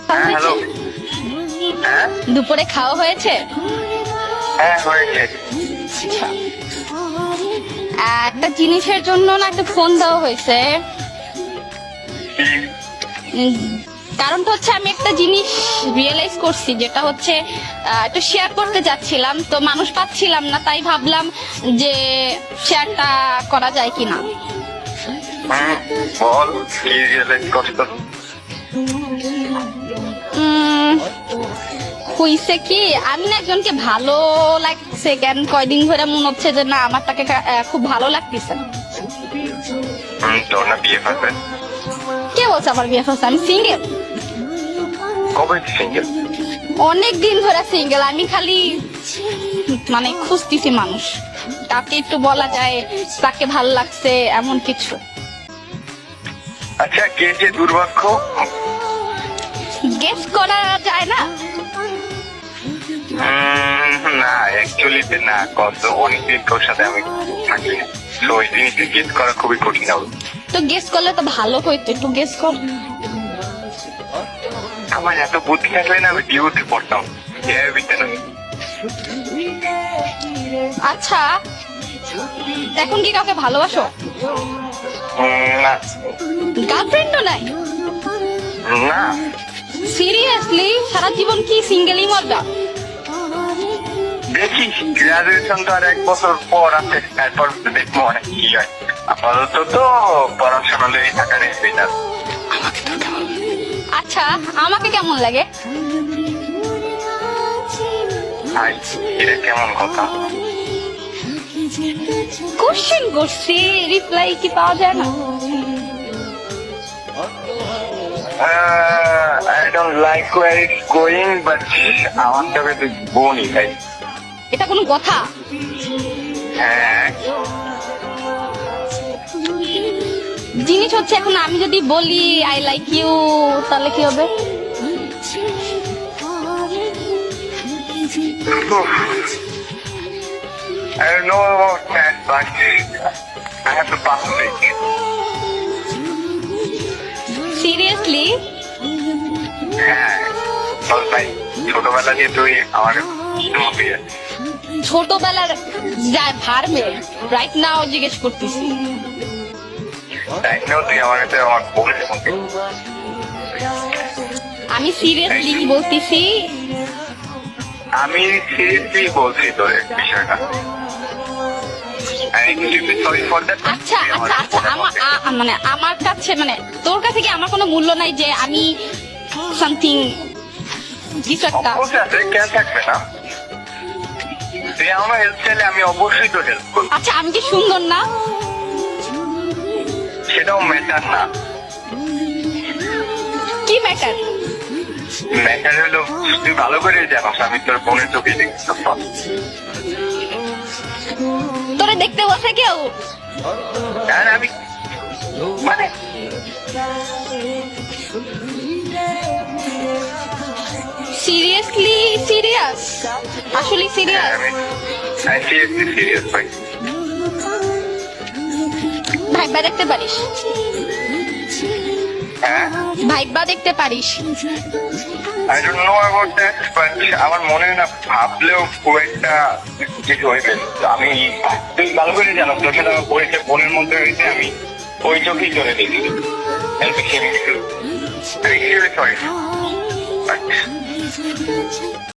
Hello. হ্যাঁ দুপুরে খাওয়া হয়েছে? হ্যাঁ হয়েছে। আচ্ছা। একটা জিনিসের জন্য না একটা ফোন দেওয়া হয়েছে। উম, কারণটা হচ্ছে আমি একটা জিনিস রিয়েলাইজ করছি, যেটা হচ্ছে একটু শেয়ার করতে যাচ্ছিলাম, তো মানুষ পাচ্ছিলাম না, তাই ভাবলাম যে শেয়ারটা করা যায় কিনা। বল কি রিয়েলাইজ করছো? হইছে কি, আমি না একজনকে ভালো লাগছে, কেন কয়দিন ধরে মনে হচ্ছে যে না আমার তাকে খুব ভালো লাগতেছে। তোর না বিয়ে করবে? কে বলছে আমার বিয়ে হচ্ছে? আমি সিঙ্গেল। কবে সিঙ্গেল? অনেক দিন ধরে সিঙ্গেল। আমি খালি মানে খুঁজতেছি মানুষ, তাকে একটু বলা যায় তাকে ভালো লাগছে এমন কিছু। আচ্ছা, কে যে দুর্ভাগ্য? গেস করা যায় না? না অ্যাকচুয়ালি না, কত অনেকদিন তোর সাথে আমি থাকি না, তো ওই জিনিসটা গেস করা খুবই কঠিন হবে। তো গেস করলে তো ভালো হইতো, একটু গেস কর। আমার এত বুদ্ধি থাকলে না আমি ডিউতে পড়তাম। আচ্ছা, এখন কি কাউকে ভালোবাসো? না গার্লফ্রেন্ডও নাই? না। সিরিয়াসলি সারা জীবন কি সিঙ্গেলই মরবা? দেখি গ্রাজুয়েশন তো আর 1 বছর পর আছে, তারপর দেখবো অনেক কি হয়। আপাতত তো পড়াশোনা লেগে থাকা নেই সেটা। আচ্ছা, আমাকে কেমন লাগে? ভাই এটা কেমন কথা? কোশ্চেন করছি, রিপ্লাই কি পাওয়া যায় না? I don't like where it's going, but আমার চোখে তুই বোনই ভাই। এটা কোনো কথা? হ্যাঁ জিনিস হচ্ছে এখন আমি যদি বলি আই লাইক ইউ, তাহলে কি হবে? I don't know about that, but I have to pass it. Seriously? হ্যাঁ বল ভাই, ছোটবেলা দিয়ে তুই আমার মতো ছোটবেলার যায় ভার্মে রাইট নাও জিজ্ঞেস করতেছি। তাই না, তুই আমার কাছে আমার বোনের মতো। আমি সিরিয়াসলি বলতেছি। আমি সিরিয়াসলি বলছি তোর বিষয়টা। Sorry for that. আচ্ছা আচ্ছা আচ্ছা, মানে আমার কাছে, মানে তোর কাছে কি আমার কোনো মূল্য নাই যে আমি সামথিং কিছু একটা? অবশ্যই আছে, কেন থাকবে না? তুই আমার হেল্প চাইলে আমি অবশ্যই তো হেল্প করবো। আচ্ছা, আমি কি সুন্দর না? সেটাও ম্যাটার না। কি ম্যাটার? ম্যাটার হলো তুই ভালো করে জানাস আমি তোর বোনের চোখে দেখছি। তোরে দেখতে বসে কেউ? আর আমি মানে সিরিয়াসলি সিরিয়াস? আসলে সিরিয়াস? আমি সিরিয়াসলি সিরিয়াস ভাই। ভাইবা দেখতে পারিস? হ্যাঁ ভাইবা দেখতে পারিস? I don't know about that, but আমার মনে হয় না ভাবলেও খুব একটা কিছু হইবে। আমি তুই ভালো করে জানো তোর সাথে আমার পরিচয় বোনের মধ্যে হয়েছে, আমি ওই চোখেই চলে দেখি। সরি